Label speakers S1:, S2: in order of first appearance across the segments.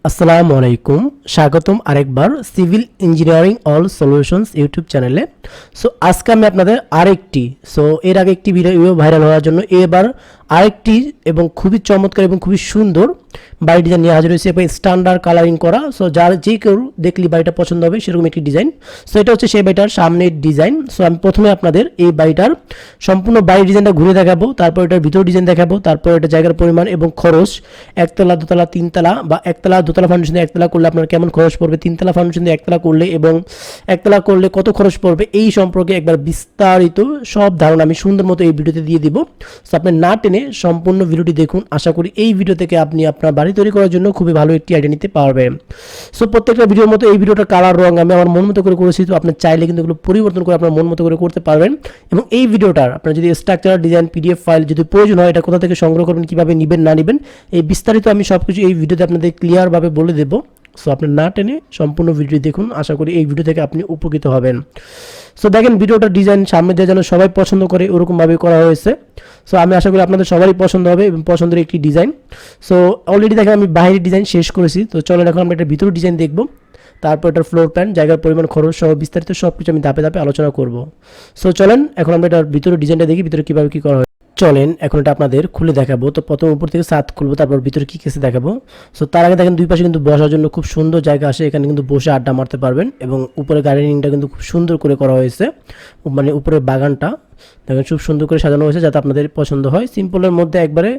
S1: আসসালামু আলাইকুম, স্বাগতম আরেকবার civil engineering all solutions YouTube চ্যানেলে। সো আজকে আমি আপনাদের আরেকটি এর আগে একটি ভিডিও ভাইরাল হওয়ার জন্য এবার আরেকটি এবং খুবই চমৎকার এবং খুবই সুন্দর বাড়ি ডিজাইন নিয়ে হাজির হয়েছে এবং স্ট্যান্ডার্ড কালারিং করা। সো যার যে কেউ দেখলে বাড়িটা পছন্দ হবে সেরকম একটি ডিজাইন। সো এটা হচ্ছে সেই বাড়িটার সামনের ডিজাইন। সো আমি প্রথমে আপনাদের এই বাড়িটার সম্পূর্ণ বাড়ির ডিজাইনটা ঘুরে দেখাবো, তারপর এটার ভিতর ডিজাইন দেখাবো, তারপর এটা জায়গার পরিমাণ এবং খরচ, একতলা দোতলা তিনতলা বা একতলা দোতলা ফাউন্ডেশন দিয়ে একতলা করলে আপনার কেমন খরচ পড়বে, তিনতলা ফাউন্ডেশন দিয়ে একতলা করলে এবং একতলা করলে কত খরচ পড়বে, এই সম্পর্কে একবার বিস্তারিত সব ধারণা আমি সুন্দর মতো এই ভিডিওতে দিয়ে দিব। সো আপনি না টেনে সম্পূর্ণ ভিডিওটি দেখুন। আশা করি এই ভিডিও থেকে আপনি আপনার বাড়ি তৈরি করার জন্য খুবই ভালো একটি আইডিয়া নিতে পারবেন। সো প্রত্যেকটা ভিডিওর মতো এই ভিডিওটার কালার রং আমি আমার মন মতো করে করেছি। তো আপনি চাইলে কিন্তু এগুলো পরিবর্তন করে আপনার মন মতো করে করতে পারবেন। এবং এই ভিডিওটার আপনার যদি স্ট্রাকচার ডিজাইন পিডিএফ ফাইল যদি প্রয়োজন হয়, এটা কোথা থেকে সংগ্রহ করবেন, কীভাবে নেবেন না নেবেন, এই বিস্তারিত আমি সব কিছু এই ভিডিওতে আপনাদের ক্লিয়ারভাবে বলে দেবো। সো আপনি না টেনে সম্পূর্ণ ভিডিও দেখুন। আশা করি এই ভিডিও থেকে আপনি উপকৃত হবেন। সো দেখেন, ভিডিওটার ডিজাইন সামনে দিয়ে যেন সবাই পছন্দ করে ওরকমভাবে করা হয়েছে। সো আমি আশা করি আপনাদের সবারই পছন্দ হবে এবং পছন্দের একটি ডিজাইন। সো অলরেডি দেখেন আমি বাইরের ডিজাইন শেষ করেছি। তো চলেন এখন আমরা একটা ভিতরের ডিজাইন দেখব, তারপর এটার ফ্লোর প্ল্যান, জায়গার পরিমাণ, খরচ সহ বিস্তারিত সব কিছু আমি ধাপে ধাপে আলোচনা করব। সো চলেন এখন আমরা এটার ভিতরের ডিজাইনটা দেখি, ভিতরে কীভাবে কী করা হয়। চলেন এখন এটা আপনাদের খুলে দেখাবো। তো প্রথম উপর থেকে ছাদ খুলবো, তারপর ভিতরে কী কেসে দেখাবো। সো তার আগে দেখেন দুই পাশে কিন্তু বসার জন্য খুব সুন্দর জায়গা আসে, এখানে কিন্তু বসে আড্ডা মারতে পারবেন এবং উপরে গার্ডেনিংটা কিন্তু খুব সুন্দর করে করা হয়েছে, মানে উপরের বাগানটা দেখেন খুব সুন্দর করে সাজানো হয়েছে যাতে আপনাদের পছন্দ হয়। সিম্পলের মধ্যে একবারে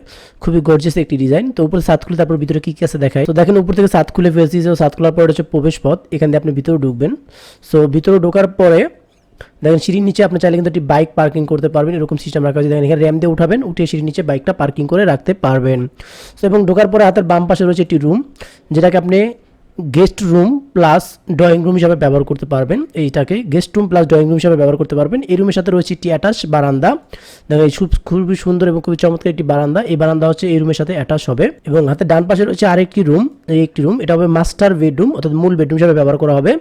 S1: খুবই গর্জিয়াস একটি ডিজাইন। তো উপরে ছাদ খুলে তারপর ভিতরে কী কী আছে দেখায়। তো দেখেন উপর থেকে ছাদ খুলে ফেলছি। তো ছাদ খোলার পর হচ্ছে প্রবেশ পথ, এখান দিয়ে আপনি ভিতরে ঢুকবেন। সো ভিতরে ঢোকার পরে দেখেন সিঁড়ির নিচে আপনি চাইলে কিন্তু একটি বাইক পার্কিং করতে পারবেন, এরকম সিস্টেম রাখা হয়েছে। দেখেন এখানে র্যাম দিয়ে উঠাবেন, উঠে সিঁড়ির নিচে বাইকটা পার্কিং করে রাখতে পারবেন। সো এবং ঢোকার পরে হাতের বাম পাশে রয়েছে একটি রুম, যেটাকে আপনি guest room plus drawing room হিসাবে ব্যবহার করতে পারবেন। এইটাকে guest room plus drawing room হিসাবে ব্যবহার করতে পারবেন। এই রুমের সাথে রয়েছে একটি অ্যাটাচ বারান্দা। দেখেন এই খুবই সুন্দর এবং খুবই চমৎকার একটি বারান্দা। এই বারান্দা হচ্ছে এই রুমের সাথে অ্যাটাচ হবে। এবং হাতে ডান পাশে রয়েছে আরেকটি রুম, এই একটি রুম, এটা হবে মাস্টার বেডরুম অর্থাৎ মূল বেডরুম হিসাবে ব্যবহার করা হবে।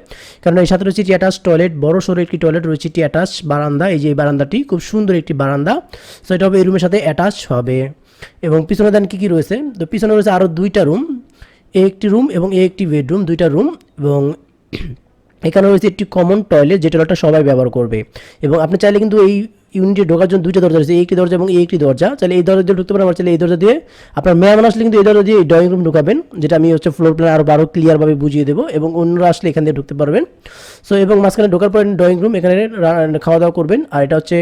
S1: কারণ এর সাথে রয়েছে একটি অ্যাটাচ টয়লেট, বড় সড়ো একটি টয়লেট, রয়েছে একটি অ্যাটাচ বারান্দা। এই যে এই বারান্দাটি খুব সুন্দর একটি বারান্দা। সো এটা হবে এই রুমের সাথে অ্যাটাচ হবে। এবং পিছনে দেন কী কী রয়েছে। তো পিছনে রয়েছে আরও দুইটা রুম, একটি রুম এবং একটি বেডরুম, দুইটা রুম। এবং এখানে রয়েছে একটি কমন টয়লেট, যে টয়লেটটা সবাই ব্যবহার করবে। এবং আপনি চাইলে কিন্তু এই ইউনিটে ঢোকার জন্য দুইটা দরজা রয়েছে, একটি দরজা এবং একটি দরজা। চাইলে এই দরজা দিয়ে ঢুকতে পারেন, আমার চাইলে এই দরজা দিয়ে। আপনার মেহমান আসলে কিন্তু এই দরজা দিয়ে ড্রয়িং রুম ঢুকাবেন, যেটা আমি হচ্ছে ফ্লোর প্ল্যান আরও ক্লিয়ারভাবে বুঝিয়ে দেবো। এবং অন্যরা আসলে এখান দিয়ে ঢুকতে পারবেন। সো এবং মাঝখানে ঢোকার পরে ড্রয়িং রুম, এখানে খাওয়া দাওয়া করবেন। আর এটা হচ্ছে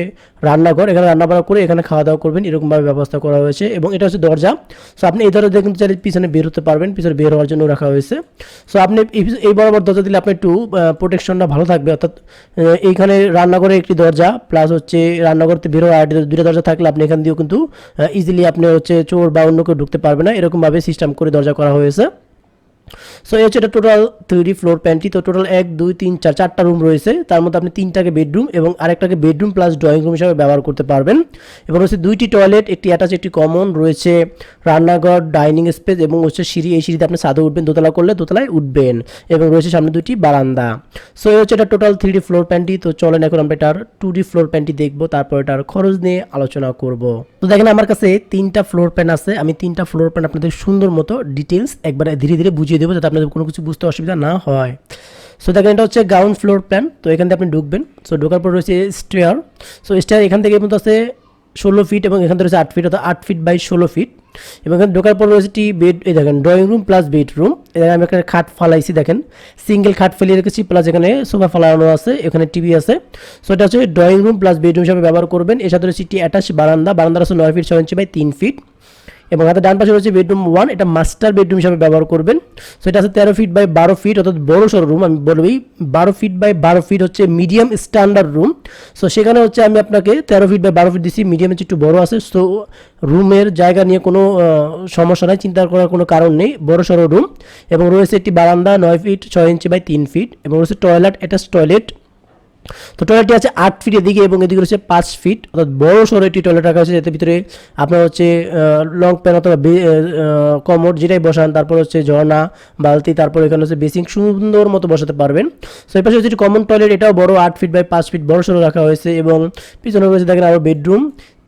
S1: রান্নাঘর, এখানে রান্নাবাড়া করে এখানে খাওয়া দাওয়া করবেন, এরকমভাবে ব্যবস্থা করা হয়েছে। এবং এটা হচ্ছে দরজা। সো আপনি এই দরজা দিয়ে কিন্তু চাইলে পিছনে বের হতে পারবেন, পিছনে বের হওয়ার জন্য রাখা হয়েছে। সো আপনি এই বরাবর দরজা দিলে আপনি একটু প্রোটেকশনটা ভালো থাকবে। অর্থাৎ এইখানে রান্নাঘরে একটি দরজা প্লাস হচ্ছে রান্নাঘরতে বের হওয়ার দুইটা দরজা থাকলে আপনি এখান দিয়েও কিন্তু ইজিলি আপনি হচ্ছে চোর বা অন্য কেউ ঢুকতে পারবে না, এরকমভাবে সিস্টেম করে দরজা করা হয়েছে। সো এই হচ্ছে এটা টোটাল 3D ফ্লোর প্ল্যানটি। তো টোটাল 1 2 3 4 চারটা রুম রয়েছে, তার মধ্যে আপনি তিনটাকে বেডরুম এবং আরেকটাকে বেডরুম প্লাস ড্রয়িং রুম হিসাবে ব্যবহার করতে পারবেন। এবং রয়েছে দুইটি টয়লেট, একটি অ্যাটাচ একটি কমন, রয়েছে রান্নাঘর, ডাইনিং স্পেস এবং হচ্ছে সিঁড়ি। এই সিঁড়িতে আপনি ছাদে উঠবেন, দোতলা করলে দোতলায় উঠবেন। এবং রয়েছে সামনে দুইটি বারান্দা। সো এই হচ্ছে এটা টোটাল 3D ফ্লোর প্ল্যানটি। তো চলেন এখন আমরা এটার 2D ফ্লোর প্ল্যানটি দেখবো, তারপর এটার খরচ নিয়ে আলোচনা করব। তো দেখেন আমার কাছে 3টা ফ্লোর প্ল্যান আছে, আমি 3টা ফ্লোর প্ল্যান আপনাদের সুন্দর মতো ডিটেলস একবারে ধীরে ধীরে বুঝিয়ে দেবো যাতে আপনাদের কোনো কিছু বুঝতে অসুবিধা না হয়। সো দেখেন এটা হচ্ছে গ্রাউন্ড ফ্লোর প্ল্যান। তো এখান থেকে আপনি ঢুকবেন। সো ঢোকার পর রয়েছে স্টেয়ার। সো স্টেয়ার এখান থেকে পর্যন্ত আছে 16 ফিট এবং এখান থেকে রয়েছে 8 ফিট, অর্থাৎ 8 ফিট বাই 16 ফিট। এবং এখানে ঢোকার পর রয়েছে একটি বেড, এই দেখেন ড্রয়িং রুম প্লাস বেডরুম। এখানে আমি একটা খাট ফালাইছি, দেখেন সিঙ্গেল খাট ফেলিয়ে রেখেছি, প্লাস এখানে সোফা ফালানো আছে, এখানে টিভি আছে। সো এটা হচ্ছে ড্রয়িং রুম প্লাস বেডরুম হিসাবে ব্যবহার করবেন। এর সাথে রয়েছে একটি অ্যাটাচ বারান্দা, বারান্দার আছে 9 ফিট 6 ইঞ্চি বাই 3 ফিট। এবং হাতে ডান পাশে রয়েছে বেডরুম 1, এটা মাস্টার বেডরুম হিসাবে ব্যবহার করবেন। সো এটা আছে 13 ফিট বাই 12 ফিট, অর্থাৎ বড় সড়ো রুম। আমি বলবি 12 ফিট বাই 12 ফিট হচ্ছে মিডিয়াম স্ট্যান্ডার্ড রুম। সো সেখানে হচ্ছে আমি আপনাকে 13 ফিট বাই 12 ফিট দিচ্ছি, মিডিয়াম হচ্ছে একটু বড় আছে। সো রুমের জায়গা নিয়ে কোনো সমস্যা নাই, চিন্তা করার কোনো কারণ নেই, বড় সড়ো রুম। এবং রয়েছে একটি বারান্দা 9 ফিট 6 ইঞ্চি বাই 3 ফিট। এবং রয়েছে টয়লেট, অ্যাটাচ টয়লেট। তো টয়লেটটি আছে 8 ফিট এদিকে এবং এদিকে রয়েছে 5 ফিট, অর্থাৎ বড় সড়ো একটি টয়লেট রাখা হয়েছে, যাতে ভিতরে আপনার হচ্ছে লং প্যান অথবা কমোড যেটাই বসান, তারপর হচ্ছে ঝর্ণা, বালতি, তারপর এখানে হচ্ছে বেসিং সুন্দর মতো বসাতে পারবেন। সো এই পাশে হচ্ছে কমন টয়লেট, এটাও বড় 8 ফিট বাই 5 ফিট বড় সড়ো রাখা হয়েছে। এবং পিছনে রয়েছে দেখেন আরও বেডরুম।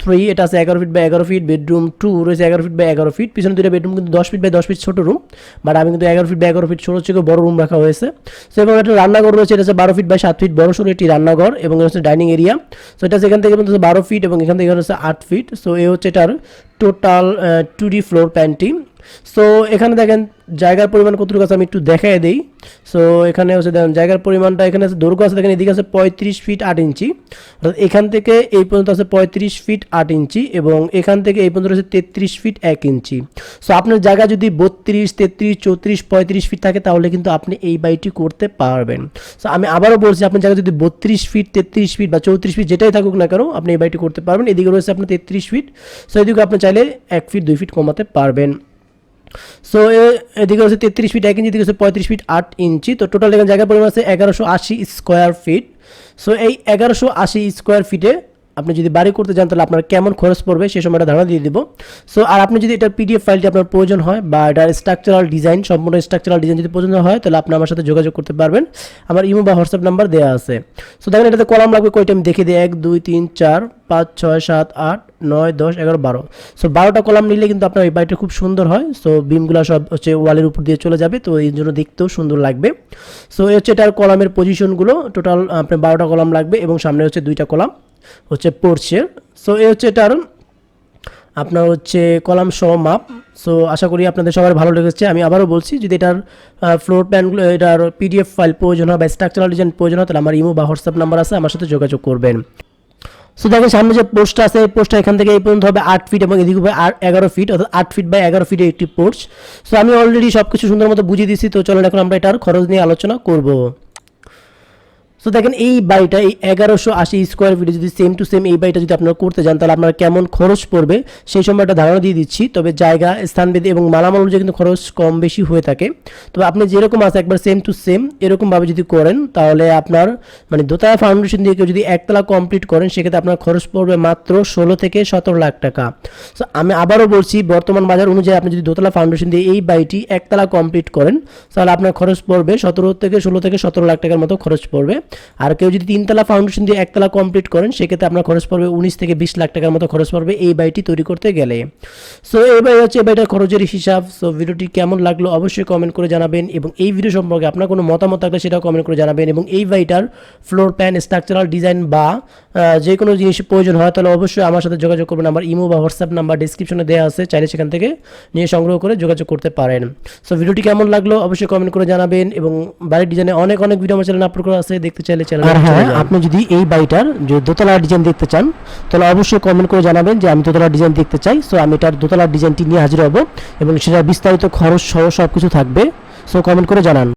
S1: 3 এটা আছে 11 ফিট বাই 11 ফিট, বেডরুম 2 রয়েছে 11 ফিট বাই 11 ফিট, পিছনে দুটো বেডরুম কিন্তু 10 ফিট বাই 10 ফিট ছোট রুম, বাট আমি কিন্তু 11 ফিট বাই 11 ফিট ছোট থেকে বড় রুম রাখা হয়েছে। সো এবং একটা রান্নাঘর রয়েছে, এটা হচ্ছে 12 ফিট বাই 7 ফিট বড় সড়ো একটি রান্নাঘর, এবং হচ্ছে ডাইনিং এরিয়া। সো এটা এখান থেকে কিন্তু 12 ফিট এবং এখান থেকে হচ্ছে 8 ফিট। সো এই হচ্ছে এটার টোটাল 2D ফ্লোর প্ল্যানটি। সো এখানে দেখেন জায়গার পরিমাণ কতটুকু আছে আমি একটু দেখাই দিই। সো এখানে হচ্ছে দেখেন জায়গার পরিমাণটা, এখানে আছে দৈর্ঘ্য আছে দেখেন এদিকে আছে 35 ফিট 8 ইঞ্চি, অর্থাৎ এখান থেকে এই পর্যন্ত আছে 35 ফিট 8 ইঞ্চি, এবং এখান থেকে এই পর্যন্ত রয়েছে 33 ফিট 1 ইঞ্চি। সো আপনার জায়গা যদি 32, 33, 34, 35 ফিট থাকে তাহলে কিন্তু আপনি এই বাড়িটি করতে পারবেন। সো আমি আবারও বলছি, আপনার জায়গা যদি 32 ফিট, 33 ফিট বা 34 ফিট যেটাই থাকুক না কেন, আপনি এই বাড়িটি করতে পারবেন। এদিকে রয়েছে আপনার 33 ফিট, সো এদিকে আপনি চাইলে 1 ফিট 2 ফিট কমাতে পারবেন। সো এদিকে হচ্ছে 33 ফিট 1 ইঞ্চি, এদিকে হচ্ছে 35 ফিট 8 ইঞ্চি। তো টোটাল এখানে জায়গার পরিমাণ আছে 1180 স্কোয়ার ফিট। সো এই 1180 স্কোয়ার ফিটে আপনি যদি বাড়ি করতে যান তাহলে আপনার কেমন খরচ পড়বে সে সময়টা ধারণা দিয়ে দিব। সো আর আপনি যদি এটার পিডিএফ ফাইলটি আপনার প্রয়োজন হয় বা এটার স্ট্রাকচারাল ডিজাইন, সম্পূর্ণ স্ট্রাকচারাল ডিজাইন যদি প্রয়োজন হয় তাহলে আপনি আমার সাথে যোগাযোগ করতে পারবেন, আমার ইমো বা হোয়াটসঅ্যাপ নাম্বার দেওয়া আছে। সো দেখেন এটাতে কলাম লাগবে কয়টা আমি দেখে দিই, 1 2 3 4 5 6 7 8 9 10 11 12। সো 12টা কলাম নিলে কিন্তু আপনার এই বাড়িটা খুব সুন্দর হয়। সো বিমগুলো সব হচ্ছে ওয়ালের উপর দিয়ে চলে যাবে, তো এই জন্য দেখতেও সুন্দর লাগবে। সো এই হচ্ছে এটার কলামের পজিশনগুলো, টোটাল আপনার 12টা কলাম লাগবে, এবং সামনে হচ্ছে 2টা কলাম হচ্ছে পোর্চের। সো এই হচ্ছে এটার আপনার হচ্ছে কলাম সহ মাপ। সো আশা করি আপনাদের সবার ভালো লেগেছে। আমি আবারও বলছি, যদি এটার ফ্লোর প্ল্যানগুলো, এটার পিডিএফ ফাইল প্রয়োজন হয় বা স্ট্রাকচারাল ডিজাইন প্রয়োজন হয় তাহলে আমার ইমো বা হোয়াটসঅ্যাপ নাম্বার আছে, আমার সাথে যোগাযোগ করবেন। সো দেখেন সামনে যে পোস্টটা আছে, এই পোস্টটা এখান থেকে এই পর্যন্ত হবে 8 ফিট এবং এদিকে হবে 11 ফিট, অর্থাৎ 8 ফিট বাই 11 ফিটের একটি পোস্ট। সো আমি অলরেডি সব কিছু সুন্দর মতো বুঝিয়ে দিচ্ছি। তো চলুন এখন আমরা এটার খরচ নিয়ে আলোচনা করব। সো দেখেন এই বাড়িটা এই 1180 স্কোয়ার ফিটে যদি সেম টু সেম এই বাড়িটা যদি আপনারা করতে যান তাহলে আপনার কেমন খরচ পড়বে সেই সময়টা ধারণা দিয়ে দিচ্ছি। তবে জায়গা, স্থানভেদে এবং মালামাল অনুযায়ী কিন্তু খরচ কম বেশি হয়ে থাকে। তবে আপনি যেরকম আছে একবার সেম টু সেম এরকমভাবে যদি করেন তাহলে আপনার মানে দোতলা ফাউন্ডেশন দিয়ে কেউ যদি একতলা কমপ্লিট করেন সেক্ষেত্রে আপনার খরচ পড়বে মাত্র 16 থেকে 17 লাখ টাকা। সো আমি আবারও বলছি, বর্তমান বাজার অনুযায়ী আপনি যদি দোতলা ফাউন্ডেশন দিয়ে এই বাড়িটি একতলা কমপ্লিট করেন তাহলে আপনার খরচ পড়বে 16 থেকে 17 লাখ টাকার মতো খরচ পড়বে। আর কেউ যদি 3তলা ফাউন্ডেশন দিয়ে একতলা কমপ্লিট করেন সেক্ষেত্রে আপনার খরচ পড়বে 19 থেকে 20 লাখ টাকার মতো খরচ পড়বে এই বাড়িটি তৈরি করতে গেলে। সো এই বাড়ি হচ্ছে এই বাড়িটার খরচের হিসাব। সো ভিডিওটি কেমন লাগলো অবশ্যই কমেন্ট করে জানাবেন, এবং এই ভিডিও সম্পর্কে আপনার কোনো মতামত থাকলে সেটাও কমেন্ট করে জানাবেন, এবং এই বাড়িটার ফ্লোর প্ল্যান, স্ট্রাকচারাল ডিজাইন বা যে কোনো জিনিস প্রয়োজন হয় তাহলে অবশ্যই আমার সাথে যোগাযোগ করবেন। আমার ইমো বা হোয়াটসঅ্যাপ নাম্বার ডিসক্রিপশনে দেওয়া আছে, চাইলে সেখান থেকে নিয়ে সংগ্রহ করে যোগাযোগ করতে পারেন। সো ভিডিওটি কেমন লাগলো অবশ্যই কমেন্ট করে জানাবেন, এবং বাড়ির ডিজাইনে অনেক ভিডিও আমার চ্যানেলে আপলোড করা আছে, দেখতে চাইলে চ্যানেল। আপনি যদি এই বাড়িটার যে দোতলার ডিজাইন দেখতে চান তাহলে অবশ্যই কমেন্ট করে জানাবেন যে আমি দোতলার ডিজাইন দেখতে চাই। সো আমি এটার দোতলার ডিজাইনটি নিয়ে হাজির হব, এবং সেটা বিস্তারিত খরচ সহ সব কিছু থাকবে। সো কমেন্ট করে জানান।